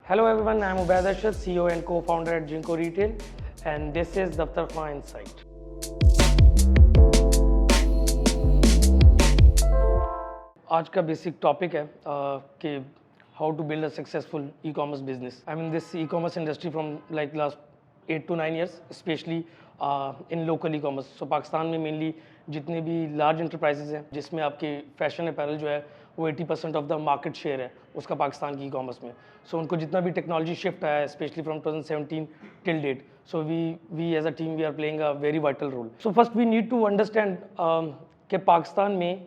Hello everyone, I am Ubaid Arshad, CEO and co-founder at Jinko Retail, and this is Daftar Khan Insight. आज का basic topic है कि how to build a successful ecommerce business. I mean this ecommerce industry from like last 8 to 9 years, especially in local ecommerce. So Pakistan में mainly जितने भी large enterprises हैं जिसमें आपके फैशन अपैरल जो है वो 80% ऑफ द मार्केट शेयर है उसका पाकिस्तान की ई कॉमर्स में. सो उनको जितना भी टेक्नोलॉजी शिफ्ट आया है specially from 2017 till date, so we as a team we are playing a very vital role. So first we need to understand कि पाकिस्तान में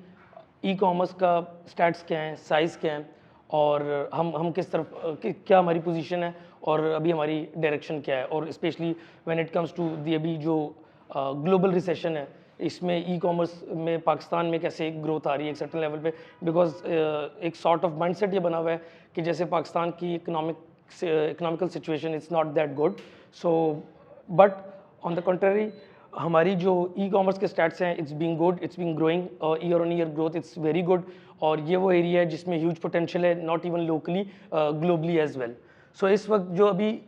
ई कॉमर्स का स्टैट्स क्या हैं, साइज़ क्या हैं, और हम किस तरफ क्या हमारी पोजीशन है और अभी हमारी डायरेक्शन क्या है. और specially when it comes to the अभी जो ग्लोबल रिसेशन है इसमें ई कॉमर्स में पाकिस्तान में कैसे ग्रोथ आ रही है एक सर्टेन लेवल पे. बिकॉज एक सॉर्ट ऑफ माइंडसेट ये बना हुआ है कि जैसे पाकिस्तान की economical situation is not that good. So but on the country हमारी जो ई कॉमर्स के स्टैट्स हैं it's being good, it's being growing, year on year growth it's very good. और ये वो एरिया है जिसमें ह्यूज पोटेंशियल है, not even locally, globally as well. So इस वक्त जो अभी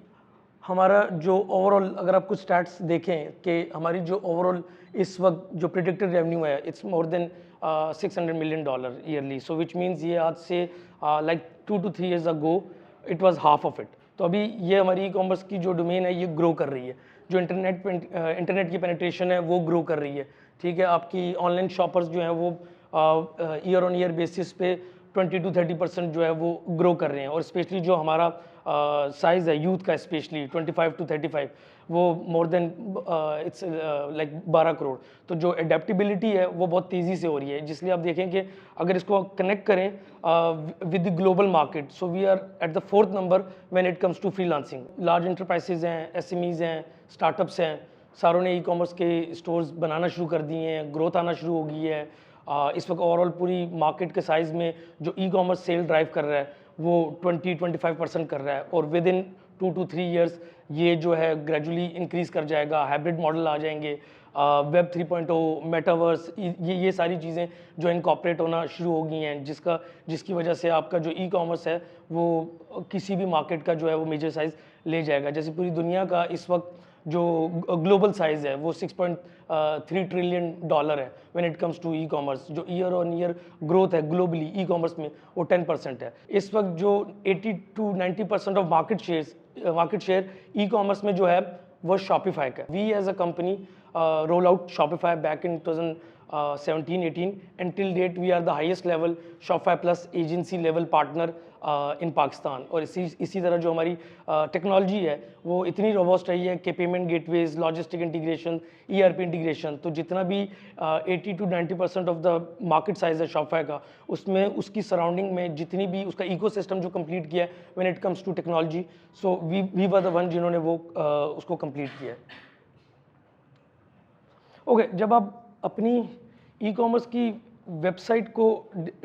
हमारा जो ओवरऑल अगर आप कुछ स्टैट्स देखें कि हमारी जो ओवरऑल इस वक्त जो प्रिडिक्टेड रेवेन्यू है it's more than $600 million yearly. So which means ये आज से like 2 to 3 years ago it was half of it. तो अभी ये हमारी ई कॉमर्स की जो डोमेन है ये ग्रो कर रही है. जो इंटरनेट की पेनिट्रेशन है वो ग्रो कर रही है. ठीक है, आपकी ऑनलाइन शॉपर्स जो हैं वो ईयर ऑन ईयर बेसिस पे 20 to 30% जो है वो ग्रो कर रहे हैं. और स्पेशली जो हमारा साइज़ है यूथ का स्पेशली 25 to 35 वो more than it's like 12 crore. तो जो एडेप्टेबिलिटी है वो बहुत तेज़ी से हो रही है, जिसलिए आप देखें कि अगर इसको कनेक्ट करें with the global market, so we are at the 4th number when it comes to freelancing. Large enterprises हैं, एसएमईज हैं, स्टार्टअप्स हैं, सारों ने ई कॉमर्स के स्टोर्स बनाना शुरू कर दिए हैं, ग्रोथ आना शुरू हो गई है. इस वक्त ओवरऑल पूरी मार्केट के साइज़ में जो ई कॉमर्स सेल ड्राइव कर रहा है वो 20-25% कर रहा है. और विद इन 2 to 3 years ये जो है ग्रेजुअली इंक्रीज़ कर जाएगा. हाइब्रिड मॉडल आ जाएंगे, वेब 3.0, मेटावर्स, ये सारी चीज़ें जो इनकॉर्पोरेट होना शुरू हो गई हैं, जिसकी वजह से आपका जो ई कॉमर्स है वो किसी भी मार्केट का जो है वो मेजर साइज़ ले जाएगा. जैसे पूरी दुनिया का इस वक्त जो ग्लोबल साइज़ है वो $6.3 trillion है when it comes to e commerce. जो ईयर ऑन ईयर ग्रोथ है ग्लोबली ई कॉमर्स में वो 10% है. इस वक्त जो 80 to 90% of market share e commerce में जो है वो शॉपिफाई का. We as a company roll out Shopify back in 2017-18 and till date we are the highest level Shopify plus agency level partner in Pakistan. और इसी तरह जो हमारी टेक्नोलॉजी है वो इतनी रोबस्ट रही है कि payment gateways, logistic integration, ERP integration, तो जितना भी 80 to 90% of the market size है शॉपिफाई का उसमें उसकी सराउंडिंग में जितनी भी उसका इकोसिस्टम जो कंप्लीट किया है when it comes to technology, so we were the one जिन्होंने वो उसको कंप्लीट किया है. ओके, जब आप अपनी ई कॉमर्स की वेबसाइट को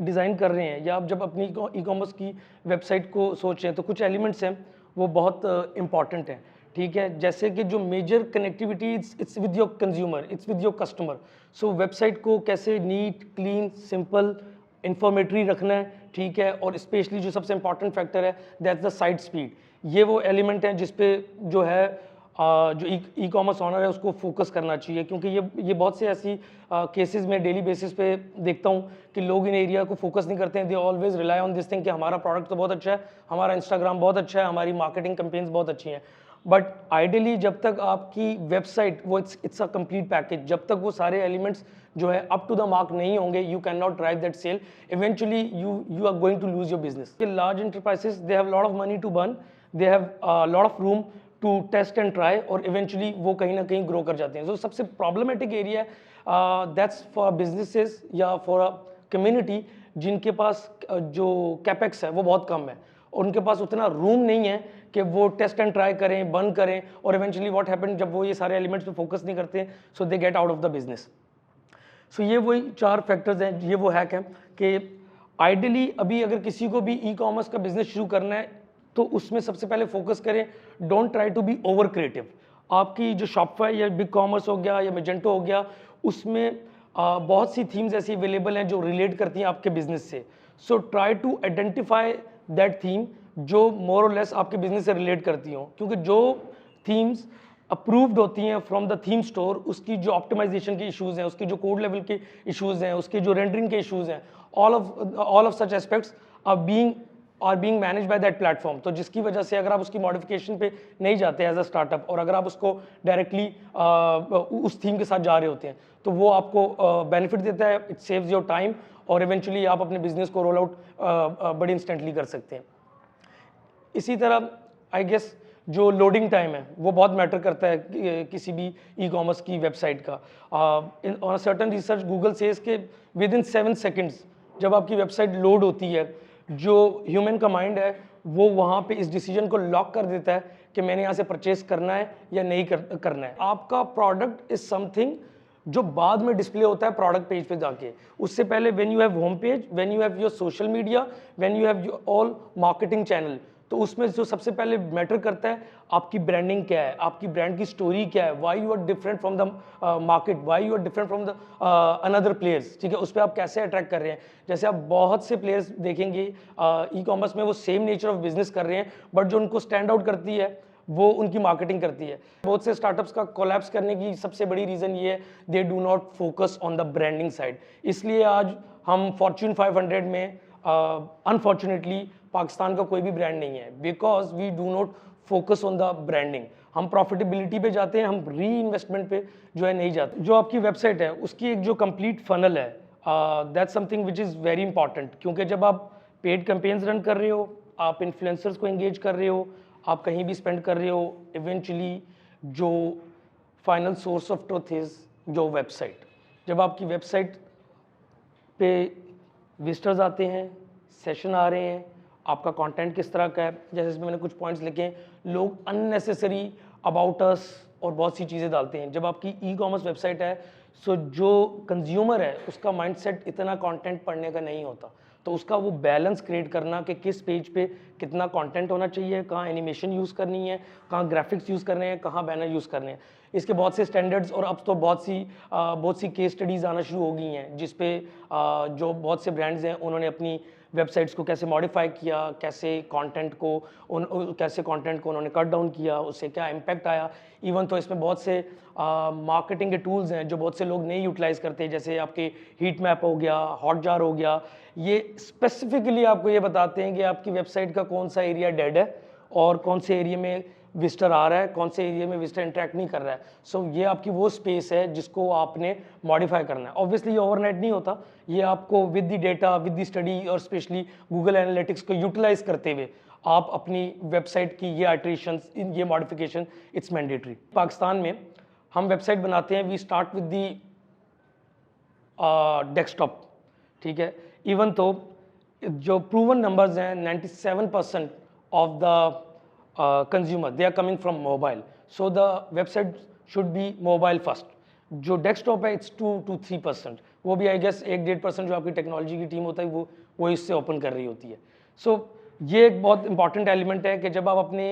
डिज़ाइन कर रहे हैं या आप जब अपनी ई कॉमर्स की वेबसाइट को सोच रहे हैं तो कुछ एलिमेंट्स हैं वो बहुत इंपॉर्टेंट हैं. ठीक है, जैसे कि जो major connectivity it's with your consumer, it's with your customer. So website को कैसे नीट, क्लीन, सिंपल, इंफॉर्मेटरी रखना है. ठीक है, और स्पेशली जो सबसे इंपॉर्टेंट फैक्टर है दैट्स द साइट स्पीड. ये वो एलिमेंट हैं जिस पे जो है जो ई कॉमर्स ऑनर है उसको फोकस करना चाहिए. क्योंकि ये बहुत से ऐसी केसेस में डेली बेसिस पे देखता हूँ कि लोग इन एरिया को फोकस नहीं करते हैं. They always rely on this thing कि हमारा प्रोडक्ट तो बहुत अच्छा है, हमारा इंस्टाग्राम बहुत अच्छा है, हमारी मार्केटिंग कैंपेन्स बहुत अच्छी हैं. बट आइडियली जब तक आपकी वेबसाइट वो इट्स अ कंप्लीट पैकेज, जब तक वो सारे एलिमेंट्स जो है अप टू द मार्क नहीं होंगे you can not drive that sale. Eventually you are going to lose your business. Large enterprises they have lot of money to burn, they have lot of room to test and try, और eventually वो कहीं ना कहीं grow कर जाते हैं. सो सबसे problematic area that's for businesses या फॉर अ कम्युनिटी जिनके पास जो कैपेक्स है वो बहुत कम है और उनके पास उतना रूम नहीं है कि वो टेस्ट एंड ट्राई करें, बंद करें. और इवेंचुअली व्हाट हैपन जब वो ये सारे एलिमेंट्स पे फोकस नहीं करते so they get out of the business. So ये वही 4 फैक्टर्स हैं, ये वो हैक हैं कि आइडियली अभी अगर किसी को भी ई कॉमर्स का बिजनेस शुरू करना है तो उसमें सबसे पहले फोकस करें, don't try to be over creative. आपकी जो शॉपिफाई या बिग कॉमर्स हो गया या मेजेंटो हो गया उसमें बहुत सी थीम्स ऐसी अवेलेबल हैं जो रिलेट करती हैं आपके बिजनेस से. So try to identify that theme जो मोर और लेस आपके बिजनेस से रिलेट करती हों, क्योंकि जो थीम्स अप्रूव्ड होती हैं फ्रॉम द थीम स्टोर, उसकी जो ऑप्टिमाइजेशन के इश्यूज़ हैं, उसके जो कोड लेवल के इश्यूज़ हैं, उसके जो रेंडरिंग के इश्यूज़ हैं, all of such aspects are being manage by that platform. तो जिसकी वजह से अगर आप उसकी मॉडिफिकेशन पे नहीं जाते एज अ स्टार्टअप, और अगर आप उसको डायरेक्टली उस थीम के साथ जा रहे होते हैं, तो वो आपको बेनिफिट देता है, इट सेव्स योर टाइम, और इवेंचुअली आप अपने बिजनेस को रोल आउट बड़ी इंस्टेंटली कर सकते हैं। इसी तरह आई गेस जो लोडिंग टाइम है वो बहुत मैटर करता है किसी भी ई कॉमर्स की वेबसाइट का। On certain research Google says के विद इन 7 सेकेंड्स जब आपकी वेबसाइट लोड होती है, जो ह्यूमन का माइंड है वो वहाँ पे इस डिसीजन को लॉक कर देता है कि मैंने यहाँ से परचेस करना है या नहीं करना है। आपका प्रोडक्ट इज समथिंग जो बाद में डिस्प्ले होता है प्रोडक्ट पेज पे जाके। उससे पहले when you have home page, when you have your social media, when you have all marketing channel, तो उसमें जो सबसे पहले मैटर करता है आपकी ब्रांडिंग क्या है, आपकी ब्रांड की स्टोरी क्या है, why you are different from the market, why you are different from the another players. ठीक है, उस पर आप कैसे अट्रैक्ट कर रहे हैं। जैसे आप बहुत से प्लेयर्स देखेंगे ई कॉमर्स में, वो सेम नेचर ऑफ बिजनेस कर रहे हैं, बट जो उनको स्टैंड आउट करती है वो उनकी मार्केटिंग करती है। बहुत से स्टार्टअप्स का कोलैप्स करने की सबसे बड़ी रीज़न ये है, दे do not focus on the branding side. इसलिए आज हम फॉर्च्यून 500 में अनफॉर्चुनेटली पाकिस्तान का कोई भी ब्रांड नहीं है, because we do not focus on the branding. हम प्रॉफिटेबिलिटी पे जाते हैं, हम री इन्वेस्टमेंट पे जो है नहीं जाते। जो आपकी वेबसाइट है उसकी एक जो कंप्लीट फनल है, that's something which is very important, क्योंकि जब आप पेड कैंपेन्स रन कर रहे हो, आप इन्फ्लुएंसर्स को एंगेज कर रहे हो, आप कहीं भी स्पेंड कर रहे हो, इवेंचुअली जो final source of truth is जो वेबसाइट। जब आपकी वेबसाइट पे विजिटर्स आते हैं, सेशन आ रहे हैं, आपका कंटेंट किस तरह का है, जैसे इसमें मैंने कुछ पॉइंट्स लिखे हैं, लोग अननेसेसरी अबाउट अस और बहुत सी चीज़ें डालते हैं। जब आपकी ई कॉमर्स वेबसाइट है, सो जो कंज्यूमर है उसका माइंडसेट इतना कंटेंट पढ़ने का नहीं होता, तो उसका वो बैलेंस क्रिएट करना कि किस पेज पे कितना कंटेंट होना चाहिए, कहाँ एनिमेशन यूज़ करनी है, कहाँ ग्राफिक्स यूज़ करने हैं, कहाँ बैनर यूज़ करने हैं। इसके बहुत से स्टैंडर्ड्स और अब तो बहुत सी केस स्टडीज़ आना शुरू हो गई हैं, जिस पे जो बहुत से ब्रांड्स हैं उन्होंने अपनी वेबसाइट्स को कैसे मॉडिफाई किया, कैसे कंटेंट को उन्होंने कट डाउन किया, उससे क्या इम्पैक्ट आया। इवन तो इसमें बहुत से मार्केटिंग के टूल्स हैं जो बहुत से लोग नहीं यूटिलाइज़ करते, जैसे आपके हीट मैप हो गया, हॉटजार हो गया। ये स्पेसिफिकली आपको ये बताते हैं कि आपकी वेबसाइट का कौन सा एरिया डेड है और कौन से एरिया में विजिटर आ रहा है, कौन से एरिया में विजिटर इंटरेक्ट नहीं कर रहा है। सो ये आपकी वो स्पेस है जिसको आपने मॉडिफाई करना है। ऑब्वियसली ये ओवरनाइट नहीं होता, ये आपको with the data, with the study और स्पेशली गूगल एनालिटिक्स को यूटिलाइज करते हुए आप अपनी वेबसाइट की ये अल्टरेशंस, ये मॉडिफिकेशन, इट्स मैंडेटरी। पाकिस्तान में हम वेबसाइट बनाते हैं, we start with the desktop. ठीक है, इवन तो जो प्रूवन नंबर्स हैं 97% of the consumer they are coming from mobile, so the website should be mobile first. जो डेस्कटॉप है इट्स 2 to 3%, वो भी आई गेस 1-1.5% जो आपकी टेक्नोलॉजी की टीम होता है वो इससे ओपन कर रही होती है। सो ये एक बहुत इंपॉर्टेंट एलिमेंट है कि जब आप अपने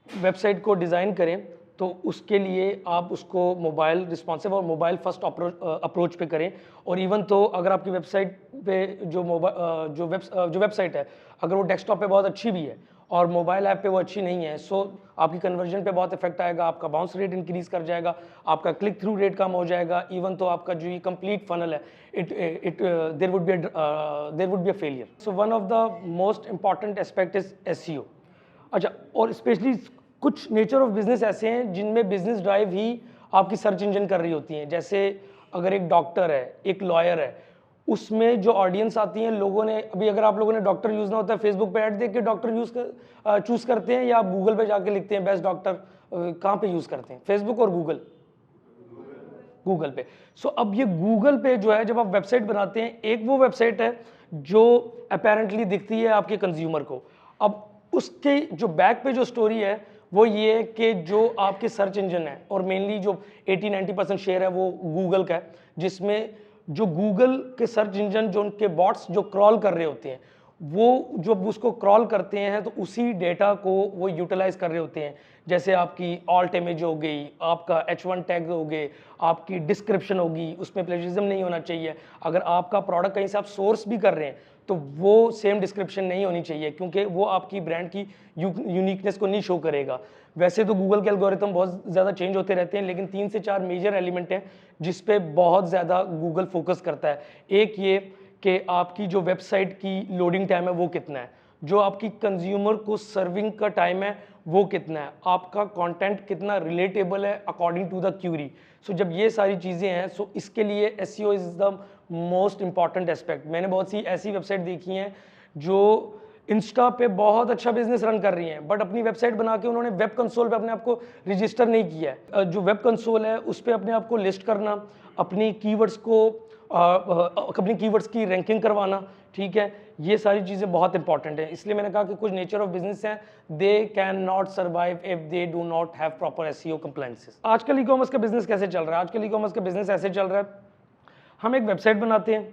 वेबसाइट को डिज़ाइन करें तो उसके लिए आप उसको मोबाइल रिस्पॉन्सिव और मोबाइल फर्स्ट अप्रोच पे करें। और इवन तो अगर आपकी वेबसाइट पे जो वेबसाइट है अगर वो डेस्कटॉप पे बहुत अच्छी भी है और मोबाइल ऐप पे वो अच्छी नहीं है, सो आपकी कन्वर्जन पे बहुत इफेक्ट आएगा, आपका बाउंस रेट इंक्रीज कर जाएगा, आपका क्लिक थ्रू रेट कम हो जाएगा। इवन तो आपका जो ये कंप्लीट फनल है there would be a failure. So one of the most important aspect is SEO. अच्छा, और स्पेशली कुछ नेचर ऑफ बिजनेस ऐसे हैं जिनमें बिजनेस ड्राइव ही आपकी सर्च इंजन कर रही होती हैं। जैसे अगर एक डॉक्टर है, एक लॉयर है, उसमें जो ऑडियंस आती है, लोगों ने अभी अगर आप लोगों ने डॉक्टर यूज़ ना होता है, फेसबुक पे ऐड देख के डॉक्टर चूज़ करते हैं या आप गूगल पे जाके लिखते हैं बेस्ट डॉक्टर, कहाँ पे यूज़ करते हैं? फेसबुक और गूगल पे। सो अब ये गूगल पे जो है जब आप वेबसाइट बनाते हैं, एक वो वेबसाइट है जो अपेरेंटली दिखती है आपके कंज्यूमर को। अब उसके जो बैक पे जो स्टोरी है वो ये है कि जो आपके सर्च इंजन है और मेनली जो 80-90% शेयर है वो गूगल का है, जिसमें जो गूगल के सर्च इंजन जो उनके बॉट्स जो क्रॉल कर रहे होते हैं, वो जब उसको क्रॉल करते हैं तो उसी डेटा को वो यूटिलाइज कर रहे होते हैं। जैसे आपकी ऑल्ट इमेज हो गई, आपका H1 टैग हो गए, आपकी डिस्क्रिप्शन होगी, उसमें प्लेजरिज्म नहीं होना चाहिए। अगर आपका प्रोडक्ट कहीं से आप सोर्स भी कर रहे हैं तो वो सेम डिस्क्रिप्शन नहीं होनी चाहिए, क्योंकि वो आपकी ब्रांड की यूनिकनेस को नहीं शो करेगा। वैसे तो गूगल के एल्गोरिथम बहुत ज़्यादा चेंज होते रहते हैं, लेकिन 3 से 4 मेजर एलिमेंट हैं जिस पे बहुत ज़्यादा गूगल फोकस करता है। एक ये कि आपकी जो वेबसाइट की लोडिंग टाइम है वो कितना है, जो आपकी कंज्यूमर को सर्विंग का टाइम है वो कितना है, आपका कंटेंट कितना रिलेटेबल है अकॉर्डिंग टू द क्यूरी। सो जब ये सारी चीज़ें हैं, सो इसके लिए SEO is the most important aspect. मैंने बहुत सी ऐसी वेबसाइट देखी हैं जो इंस्टा पे बहुत अच्छा बिजनेस रन कर रही हैं, बट अपनी वेबसाइट बना के उन्होंने वेब कंसोल पे अपने आप को रजिस्टर नहीं किया है। जो वेब कंसोल है उस पर अपने आप को लिस्ट करना, अपनी कीवर्ड्स को अपनी कीवर्ड्स की रैंकिंग करवाना, ठीक है, ये सारी चीज़ें बहुत इंपॉर्टेंट है। इसलिए मैंने कहा कि कुछ नेचर ऑफ बिजनेस हैं, they can not survive if they do not have proper SEO compliances. आजकल ई कॉमर्स का बिजनेस कैसे चल रहा है? आजकल ई कॉमर्स का बिजनेस ऐसे चल रहा है, हम एक वेबसाइट बनाते हैं,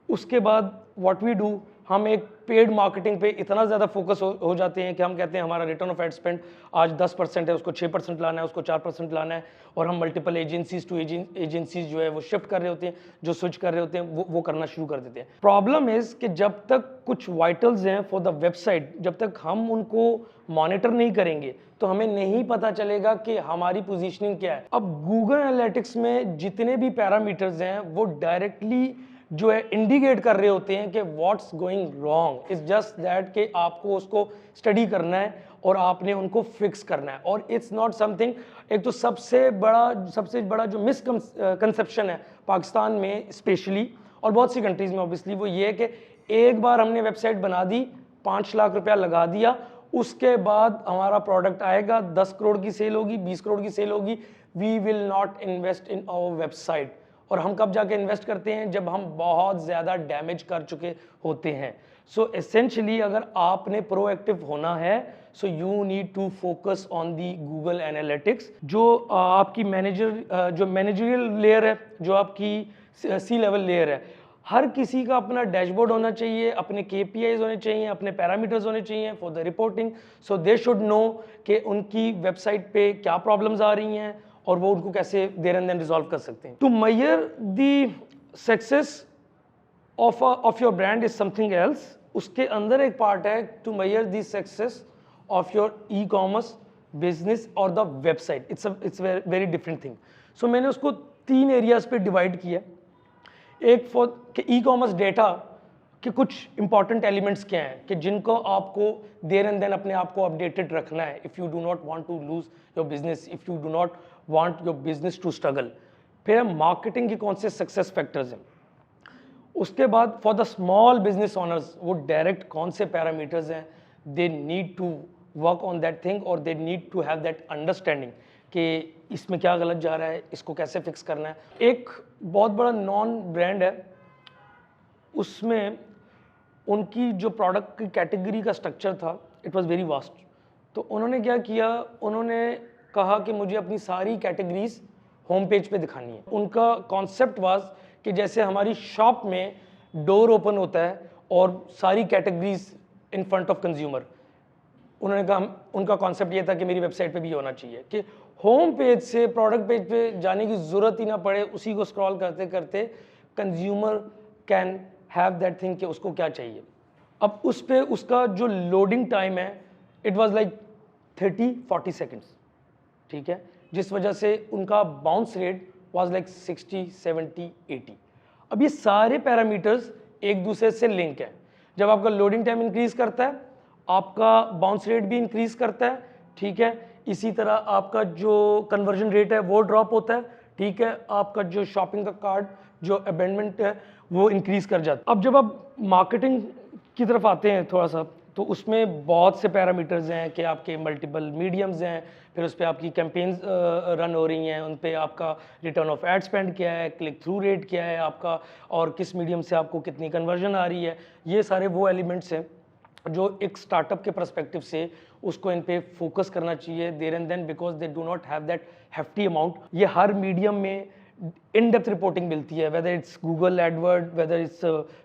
उसके बाद व्हाट वी डू, हम एक पेड मार्केटिंग पे इतना ज़्यादा फोकस हो जाते हैं कि हम कहते हैं हमारा रिटर्न ऑफ एड स्पेंड आज 10% है, उसको 6% लाना है, उसको 4% लाना है, और हम मल्टीपल एजेंसीज टू एजेंसीज जो है वो शिफ्ट कर रहे होते हैं, जो स्विच कर रहे होते हैं वो करना शुरू कर देते हैं। प्रॉब्लम इज़ कि जब तक कुछ वाइटल्स हैं फॉर द वेबसाइट, जब तक हम उनको मॉनिटर नहीं करेंगे तो हमें नहीं पता चलेगा कि हमारी पोजीशनिंग क्या है। अब गूगल एनालिटिक्स में जितने भी पैरामीटर्स हैं वो डायरेक्टली जो है इंडिकेट कर रहे होते हैं कि what's going wrong, it's just that कि आपको उसको स्टडी करना है और आपने उनको फिक्स करना है। और इट्स नॉट समथिंग, एक तो सबसे बड़ा जो मिसकंसेप्शन है पाकिस्तान में स्पेशली और बहुत सी कंट्रीज में ऑब्वियसली, वो ये है कि एक बार हमने वेबसाइट बना दी, 5 लाख रुपया लगा दिया, उसके बाद हमारा प्रोडक्ट आएगा, 10 करोड़ की सेल होगी, 20 करोड़ की सेल होगी, we will not invest in our website. और हम कब जाके इन्वेस्ट करते हैं? जब हम बहुत ज़्यादा डैमेज कर चुके होते हैं। सो एसेंशियली अगर आपने प्रोएक्टिव होना है, so you need to focus on the Google Analytics. जो आपकी जो मैनेजरियल लेयर है, जो आपकी सी लेवल लेयर है, हर किसी का अपना डैशबोर्ड होना चाहिए, अपने KPIs होने चाहिए, अपने पैरामीटर्स होने चाहिए for the reporting. So they should know कि उनकी वेबसाइट पे क्या प्रॉब्लम्स आ रही हैं और वो उनको कैसे देर एंड देन रिजॉल्व कर सकते हैं। To measure the success of your brand is something else. उसके अंदर एक पार्ट है to measure the success of your e commerce business और the website. It's very different thing. So मैंने उसको 3 एरियाज पे डिवाइड किया। एक फॉर ई कॉमर्स डेटा के कुछ इंपॉर्टेंट एलिमेंट्स क्या हैं कि जिनको आपको देर एंड देन अपने आप को अपडेटेड रखना है if you do not want to lose your business, if you do not want your business to struggle. फिर मार्केटिंग के कौन से सक्सेस फैक्टर्स हैं। उसके बाद for the small business owners वो डायरेक्ट कौन से पैरामीटर्स हैं, they need to work on that thing और they need to have that understanding कि इसमें क्या गलत जा रहा है, इसको कैसे फिक्स करना है। एक बहुत बड़ा नॉन ब्रांड है, उसमें उनकी जो प्रोडक्ट की कैटेगरी का स्ट्रक्चर था इट वाज वेरी वास्ट। तो उन्होंने क्या किया, उन्होंने कहा कि मुझे अपनी सारी कैटेगरीज होम पेज पे दिखानी है। उनका कॉन्सेप्ट वाज कि जैसे हमारी शॉप में डोर ओपन होता है और सारी categories in front of consumer, उन्होंने कहा उनका कॉन्सेप्ट ये था कि मेरी वेबसाइट पे भी होना चाहिए कि होम पेज से प्रोडक्ट पेज पे जाने की ज़रूरत ही ना पड़े, उसी को स्क्रॉल करते करते consumer can have that thing कि उसको क्या चाहिए। अब उस पे उसका जो लोडिंग टाइम है इट वाज लाइक 30-40 सेकंड्स, ठीक है, जिस वजह से उनका बाउंस रेट वाज लाइक 60-70-80। अब ये सारे पैरामीटर्स एक दूसरे से लिंक है। जब आपका लोडिंग टाइम इंक्रीज करता है, आपका बाउंस रेट भी इंक्रीज करता है, ठीक है, इसी तरह आपका जो कन्वर्जन रेट है वो ड्रॉप होता है, ठीक है, आपका जो शॉपिंग का कार्ट जो अबेंडमेंट है वो इंक्रीज कर जाता है। अब जब आप मार्केटिंग की तरफ आते हैं थोड़ा सा, तो उसमें बहुत से पैरामीटर्स हैं कि आपके मल्टीपल मीडियम्स हैं, फिर उस पर आपकी कैंपेन्स रन हो रही हैं, उन पे आपका रिटर्न ऑफ एड स्पेंड क्या है, क्लिक थ्रू रेट क्या है आपका, और किस मीडियम से आपको कितनी कन्वर्जन आ रही है। ये सारे वो एलिमेंट्स हैं जो एक स्टार्टअप के पर्सपेक्टिव से उसको इन पे फोकस करना चाहिए there and then, because they do not have that hefty amount. ये हर मीडियम में इन डेप्थ रिपोर्टिंग मिलती है, whether it's Google AdWord, whether it's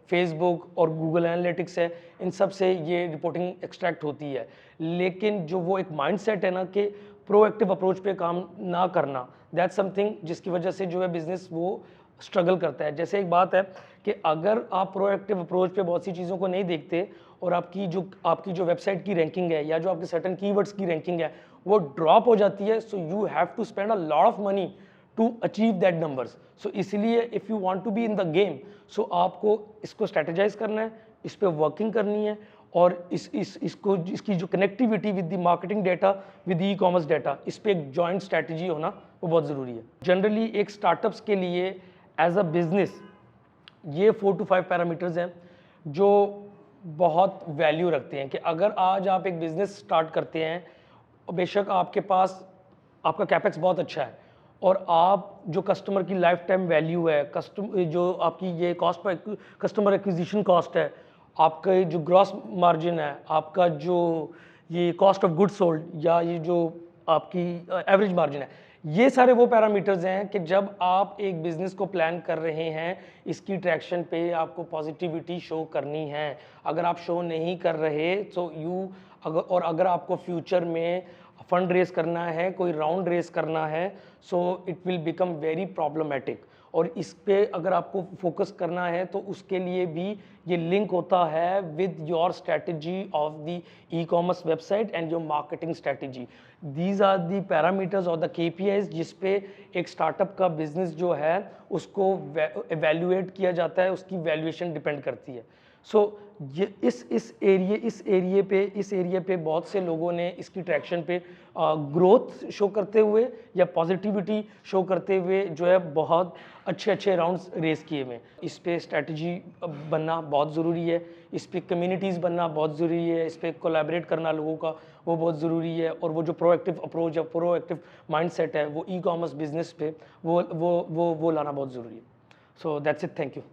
Facebook और गूगल एनालिटिक्स है, इन सब से ये रिपोर्टिंग एक्सट्रैक्ट होती है। लेकिन जो वो एक माइंडसेट है ना कि प्रोएक्टिव अप्रोच पे काम ना करना, दैट्स समथिंग जिसकी वजह से जो है बिजनेस वो स्ट्रगल करता है। जैसे एक बात है कि अगर आप प्रोएक्टिव अप्रोच पे बहुत सी चीज़ों को नहीं देखते और आपकी जो वेबसाइट की रैंकिंग है या जो आपके सर्टेन कीवर्ड्स की रैंकिंग है वो ड्रॉप हो जाती है, so you have to spend a lot of money to achieve that numbers. So इसलिए if you want to be in the game, so आपको इसको स्ट्रेटेजाइज करना है, इस पर वर्किंग करनी है और इसकी जो connectivity with the marketing data, with e commerce data, इस पर एक जॉइंट स्ट्रैटेजी होना वो बहुत ज़रूरी है। जनरली एक स्टार्टअप्स के लिए एज अ बिजनेस ये 4 to 5 पैरामीटर्स हैं जो बहुत वैल्यू रखते हैं कि अगर आज आप एक बिज़नेस स्टार्ट करते हैं, बेशक आपके पास आपका कैपेक्स बहुत अच्छा है और आप जो कस्टमर की लाइफ टाइम वैल्यू है, जो आपकी ये कस्टमर एक्विजिशन कॉस्ट है, आपका जो ग्रॉस मार्जिन है, आपका जो ये कॉस्ट ऑफ गुड्स सोल्ड या ये जो आपकी एवरेज मार्जिन है, ये सारे वो पैरामीटर्स हैं कि जब आप एक बिज़नेस को प्लान कर रहे हैं, इसकी ट्रैक्शन पे आपको पॉजिटिविटी शो करनी है। अगर आप शो नहीं कर रहे तो अगर आपको फ्यूचर में फंड रेस करना है, कोई राउंड रेस करना है, so it will become very problematic. और इस पे अगर आपको फोकस करना है तो उसके लिए भी ये लिंक होता है with your strategy of the e commerce website and your marketing strategy. These are the parameters और द KPIs जिस पे एक स्टार्टअप का बिजनेस जो है उसको एवेल्युएट किया जाता है, उसकी वैल्यूएशन डिपेंड करती है। सो ये इस एरिए पे बहुत से लोगों ने इसकी ट्रैक्शन पे ग्रोथ शो करते हुए या पॉजिटिविटी शो करते हुए जो है बहुत अच्छे राउंड्स रेस किए हुए। इस पे स्ट्रैटेजी बनना बहुत ज़रूरी है, इस पे कम्युनिटीज़ बनना बहुत ज़रूरी है, इस पे कोलैबोरेट करना लोगों का वो बहुत ज़रूरी है और वो जो प्रोएक्टिव अप्रोच या प्रोएक्टिव माइंडसेट है वो ई कॉमर्स बिजनेस पे वो लाना बहुत ज़रूरी है। So that's it, thank you.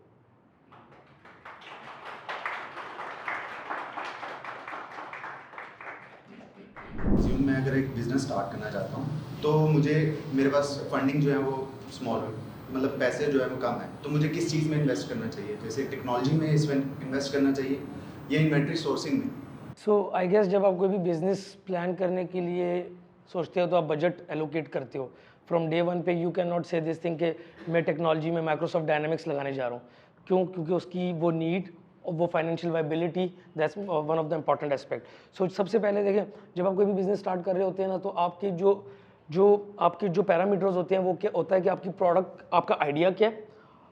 मैं अगर एक बिज़नेस स्टार्ट करना चाहता हूँ तो मेरे पास फंडिंग जो है वो स्मॉल है, मतलब पैसे जो है वो कम है, तो मुझे किस चीज़ में इन्वेस्ट करना चाहिए? जैसे टेक्नोलॉजी में इसमें इन्वेस्ट करना चाहिए या इन्वेंट्री सोर्सिंग में? सो आई गेस जब आप कोई भी बिजनेस प्लान करने के लिए सोचते हो तो आप बजट एलोकेट करते हो। फ्रॉम डे वन पे यू कैन नॉट से दिस थिंग कि मैं टेक्नोलॉजी में माइक्रोसॉफ्ट डायनामिक्स लगाने जा रहा हूँ। क्यों? क्योंकि उसकी वो नीड और वो financial viability, that's one of the important aspect. So सबसे पहले देखें, जब आप कोई भी बिजनेस स्टार्ट कर रहे होते हैं ना, तो आपके जो पैरामीटर्स होते हैं वो क्या होता है कि आपकी प्रोडक्ट, आपका आइडिया क्या है,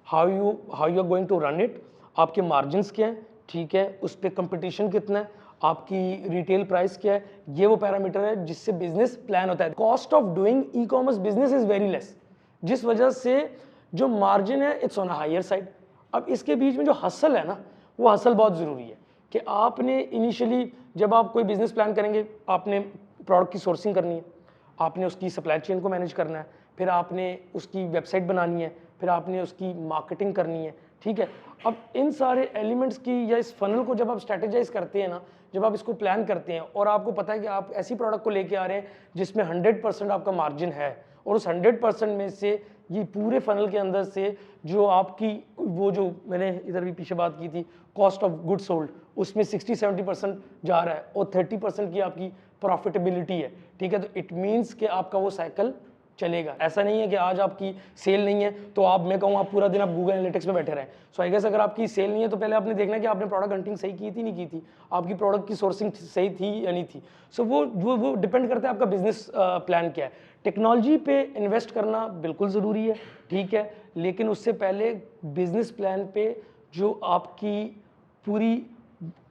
how you are going to run it, आपके मार्जिन्स क्या हैं, ठीक है, उस पर कंपटीशन कितना है, आपकी रिटेल प्राइस क्या है, ये वो पैरामीटर है जिससे बिजनेस प्लान होता है। Cost of doing e commerce business is very less, जिस वजह से जो मार्जिन है it's on a higher side. अब इसके बीच में जो हसल है ना, वो हसल बहुत ज़रूरी है कि आपने इनिशियली जब आप कोई बिजनेस प्लान करेंगे, आपने प्रोडक्ट की सोर्सिंग करनी है, आपने उसकी सप्लाई चेन को मैनेज करना है, फिर आपने उसकी वेबसाइट बनानी है, फिर आपने उसकी मार्केटिंग करनी है, ठीक है। अब इन सारे एलिमेंट्स की या इस फनल को जब आप स्ट्रेटेजाइज करते हैं ना, जब आप इसको प्लान करते हैं और आपको पता है कि आप ऐसी प्रोडक्ट को लेके आ रहे हैं जिसमें 100% आपका मार्जिन है और उस 100% में से ये पूरे फनल के अंदर से जो आपकी वो जो मैंने इधर भी पीछे बात की थी कॉस्ट ऑफ गुड सोल्ड, उसमें 60-70% जा रहा है और 30% की आपकी प्रॉफिटेबिलिटी है, ठीक है। तो इट मीन्स कि आपका वो साइकिल चलेगा। ऐसा नहीं है कि आज आपकी सेल नहीं है तो मैं कहूँ आप पूरा दिन आप गूगल एनालिटिक्स में बैठे रहें। सो आई गेस अगर आपकी सेल नहीं है तो पहले आपने देखना है कि आपने प्रोडक्ट हंटिंग सही की थी नहीं की थी, आपकी प्रोडक्ट की सोर्सिंग सही थी या नहीं थी। सो वो डिपेंड करता है आपका बिजनेस प्लान क्या है। टेक्नोलॉजी पे इन्वेस्ट करना बिल्कुल ज़रूरी है, ठीक है, लेकिन उससे पहले बिजनेस प्लान पे जो आपकी पूरी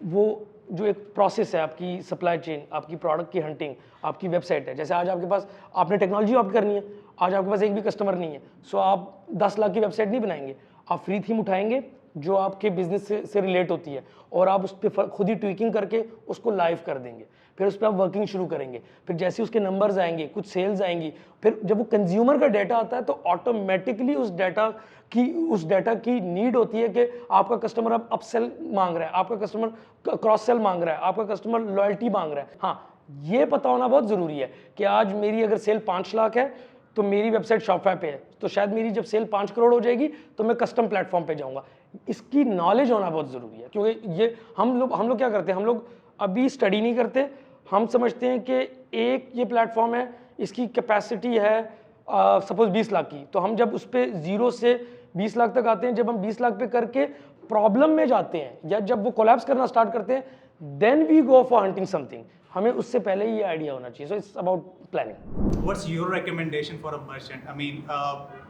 वो जो एक प्रोसेस है, आपकी सप्लाई चेन, आपकी प्रोडक्ट की हंटिंग, आपकी वेबसाइट है। जैसे आज आपके पास आपने टेक्नोलॉजी ऑप्ट करनी है, आज आपके पास एक भी कस्टमर नहीं है, सो आप 10 लाख की वेबसाइट नहीं बनाएंगे, आप फ्री थीम उठाएंगे जो आपके बिजनेस से रिलेट होती है और आप उस पर खुद ही ट्विकिंग करके उसको लाइव कर देंगे। फिर उस पर आप वर्किंग शुरू करेंगे, फिर जैसे उसके नंबर्स आएंगे, कुछ सेल्स आएंगी, फिर जब वो कंज्यूमर का डाटा आता है तो ऑटोमेटिकली उस डाटा की नीड होती है कि आपका कस्टमर अब अपसेल मांग रहा है, आपका कस्टमर क्रॉस सेल मांग रहा है, आपका कस्टमर लॉयल्टी मांग रहा है। हाँ, ये पता होना बहुत ज़रूरी है कि आज मेरी अगर सेल 5 लाख है तो मेरी वेबसाइट शॉपिफाई पे है, तो शायद मेरी जब सेल 5 करोड़ हो जाएगी तो मैं कस्टम प्लेटफॉर्म पे जाऊंगा। इसकी नॉलेज होना बहुत ज़रूरी है, क्योंकि ये हम लोग क्या करते हैं, हम लोग अभी स्टडी नहीं करते, हम समझते हैं कि एक ये प्लेटफॉर्म है, इसकी कैपेसिटी है सपोज 20 लाख की, तो हम जब उस पर 0 से 20 लाख तक आते हैं। जब हम 20 लाख पे करके प्रॉब्लम में जाते हैं या जब वो कोलैप्स करना स्टार्ट करते हैं, then we go for hunting something. हमें उससे पहले ही ये आइडिया होना चाहिए। So it's about planning. What's your recommendation for a merchant? I mean,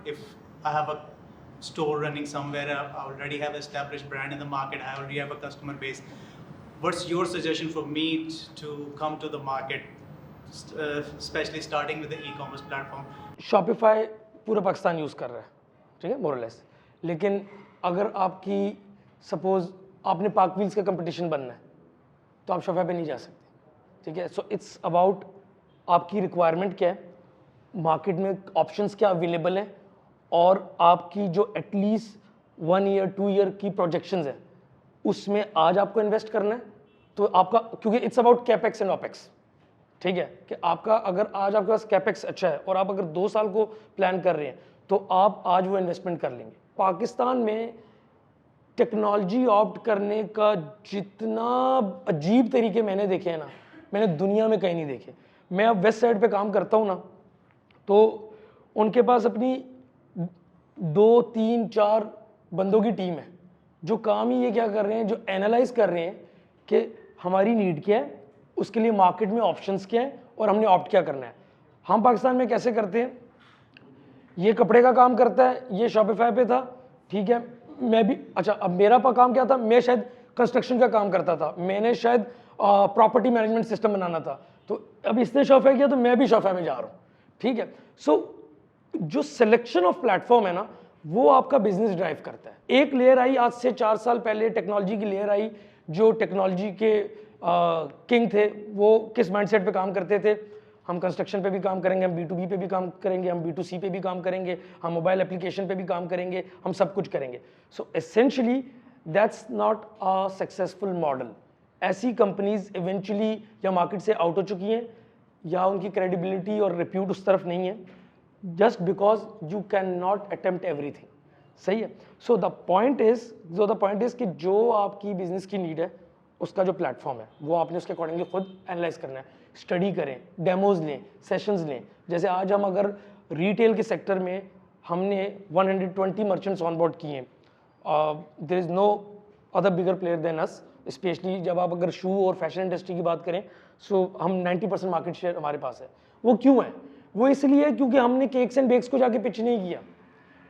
if I have a store running somewhere, I already have established brand in the market, I already have a customer base. What's your suggestion for me to come to the market, especially starting with the e-commerce platform? Shopify पूरा Pakistan use कर रहा है, ठीक है, मोरलेस। लेकिन अगर आपकी suppose आपने पाक व्हील्स का कंपटीशन बनना है तो आप शॉपिफाई पे नहीं जा सकते, ठीक है। सो इट्स अबाउट आपकी रिक्वायरमेंट क्या है, मार्केट में ऑप्शंस क्या अवेलेबल हैं, और आपकी जो एटलीस्ट 1 ईयर 2 ईयर की प्रोजेक्शंस है उसमें आज आपको इन्वेस्ट करना है। तो आपका, क्योंकि it's about capex and opex, ठीक है, कि आपका अगर आज आपके पास कैपेक्स अच्छा है और आप अगर 2 साल को प्लान कर रहे हैं तो आप आज वो इन्वेस्टमेंट कर लेंगे। पाकिस्तान में टेक्नोलॉजी ऑप्ट करने का जितना अजीब तरीके मैंने देखे हैं ना, मैंने दुनिया में कहीं नहीं देखे। मैं अब वेस्ट साइड पे काम करता हूँ ना, तो उनके पास अपनी 2 3 4 बंदों की टीम है जो काम ही ये क्या कर रहे हैं, जो एनालाइज कर रहे हैं कि हमारी नीड क्या है, उसके लिए मार्केट में ऑप्शंस क्या हैं और हमने ऑप्ट क्या करना है। हम पाकिस्तान में कैसे करते हैं, ये कपड़े का काम करता है, ये शॉपिफाई पे था, ठीक है, मैं भी, अच्छा अब मेरा काम क्या था, मैं शायद कंस्ट्रक्शन का काम करता था, मैंने शायद प्रॉपर्टी मैनेजमेंट सिस्टम बनाना था, तो अब इसने शॉपिफाई किया तो मैं भी शॉपिफाई में जा रहा हूँ, ठीक है। सो जो सिलेक्शन ऑफ प्लेटफॉर्म है ना, वो आपका बिजनेस ड्राइव करता है। एक लेयर आई आज से 4 साल पहले, टेक्नोलॉजी की लेयर आई, जो टेक्नोलॉजी के किंग थे, वो किस माइंडसेट पे काम करते थे, हम कंस्ट्रक्शन पे भी काम करेंगे, हम B2B पे भी काम करेंगे, हम B2C पे भी काम करेंगे, हम मोबाइल एप्लीकेशन पे भी काम करेंगे, हम सब कुछ करेंगे। So essentially that's not a successful model. ऐसी कंपनीज इवेंचुअली या मार्केट से आउट हो चुकी हैं या उनकी क्रेडिबिलिटी और रिप्यूट उस तरफ नहीं है, just because you can not attempt everything, सही है। सो द पॉइंट इज कि जो आपकी बिजनेस की नीड है, उसका जो प्लेटफॉर्म है वो आपने उसके अकॉर्डिंगली खुद एनालाइज करना है, स्टडी करें, डेमोज लें, सेशंस लें। जैसे आज हम अगर रिटेल के सेक्टर में हमने 120 मर्चेंट्स ऑन बोर्ड किए हैं, there is no other bigger player than us, specially जब आप अगर शू और फैशन इंडस्ट्री की बात करें, सो हम 90% मार्केट शेयर हमारे पास है। वो क्यों है? वो इसलिए है क्योंकि हमने केक्स एंड बेक्स को जाके पिच नहीं किया,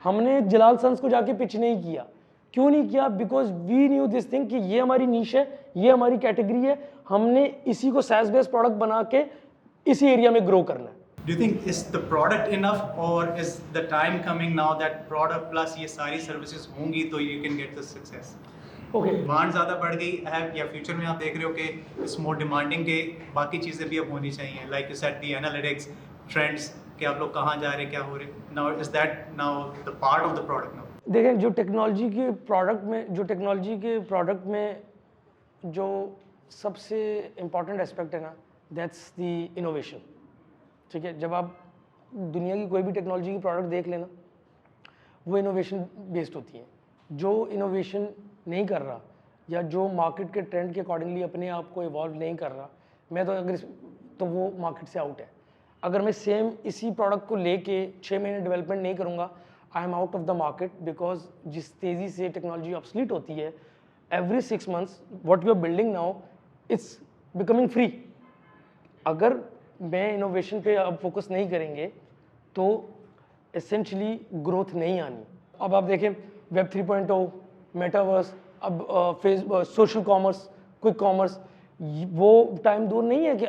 हमने जलाल सन्स को जाके पिच नहीं किया। क्यों नहीं किया? Because we knew this thing कि ये हमारी नीश है, ये हमारी कैटेगरी है, हमने इसी को सैस बेस्ड प्रोडक्ट बना के इसी एरिया में ग्रो करना है। Do you think is the product enough, or is the time coming now that product plus ये सारी सर्विसेज होंगी तो you can get the success? Okay, demand ज़्यादा बढ़ गई है या फ्यूचर में आप देख रहे हो कि इट्स मोर डिमांडिंग के बाकी चीज़ें भी अब होनी चाहिए, like you said the analytics, trends, कि आप लोग कहाँ जा रहे हैं, क्या हो रहे हैं। Now is that now the part of the product now? देखें, जो टेक्नोलॉजी के प्रोडक्ट में जो सबसे इम्पॉर्टेंट एस्पेक्ट है ना, दैट्स द इनोवेशन, ठीक है। जब आप दुनिया की कोई भी टेक्नोलॉजी की प्रोडक्ट देख लेना, वो इनोवेशन बेस्ड होती है। जो इनोवेशन नहीं कर रहा या जो मार्केट के ट्रेंड के अकॉर्डिंगली अपने आप को इवॉल्व नहीं कर रहा, मैं तो अगर तो वो मार्केट से आउट है। अगर मैं सेम इसी प्रोडक्ट को लेके 6 महीने डेवलपमेंट नहीं करूँगा, I am out of the market, because जिस तेज़ी से टेक्नोलॉजी ऑब्सलीट होती है, every 6 months what you are building now it's becoming free. अगर मैं इनोवेशन पे अब फोकस नहीं करेंगे तो एसेंशली ग्रोथ नहीं आनी। अब आप देखें वेब 3.0, मेटावर्स, अब सोशल कॉमर्स, क्विक कॉमर्स, वो टाइम दूर नहीं है कि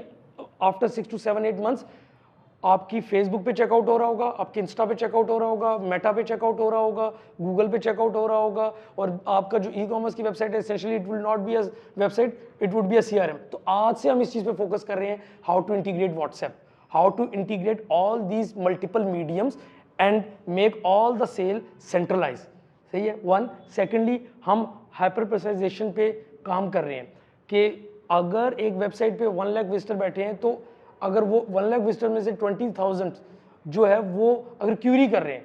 आफ्टर 6 to 7 8 मंथ्स आपकी फेसबुक पे चेकआउट हो रहा होगा, आपके इंस्टा पे चेकआउट हो रहा होगा, मेटा पे चेकआउट हो रहा होगा, गूगल पे चेकआउट हो रहा होगा, और आपका जो ई कॉमर्स की वेबसाइट है essentially it will not be a website, it would be a CRM। तो आज से हम इस चीज़ पे फोकस कर रहे हैं, how to integrate WhatsApp, how to integrate all these multiple mediums and make all the sale centralize, सही है। 1 सेकेंडली हम हाइपर पर्सनलाइजेशन पे काम कर रहे हैं कि अगर एक वेबसाइट पे 1 लाख विजिटर बैठे हैं, तो अगर वो 1 लाख विजिटर में से 20,000 जो है वो अगर क्यूरी कर रहे हैं,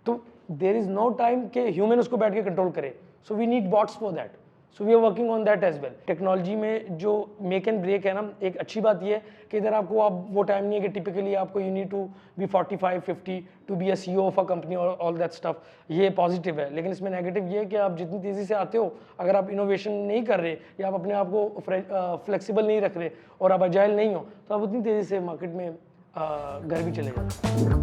तो देयर इज़ नो टाइम कि ह्यूमन उसको बैठ के कंट्रोल करे। So we need bots for that. So we are working on that as well. Technology में जो मेक एंड ब्रेक है ना, एक अच्छी बात ये है कि इधर आपको अब वो टाइम नहीं है कि टिपिकली आपको you need to be 45-50 to be a CEO of a company और ऑल दैट स्टफ। ये पॉजिटिव है, लेकिन इसमें नेगेटिव ये है कि आप जितनी तेज़ी से आते हो, अगर आप इनोवेशन नहीं कर रहे या आप अपने आप को फ्लेक्सिबल नहीं रख रहे और आप अजाइल नहीं हो, तो आप उतनी तेज़ी से मार्केट में घर भी चले जाते हैं।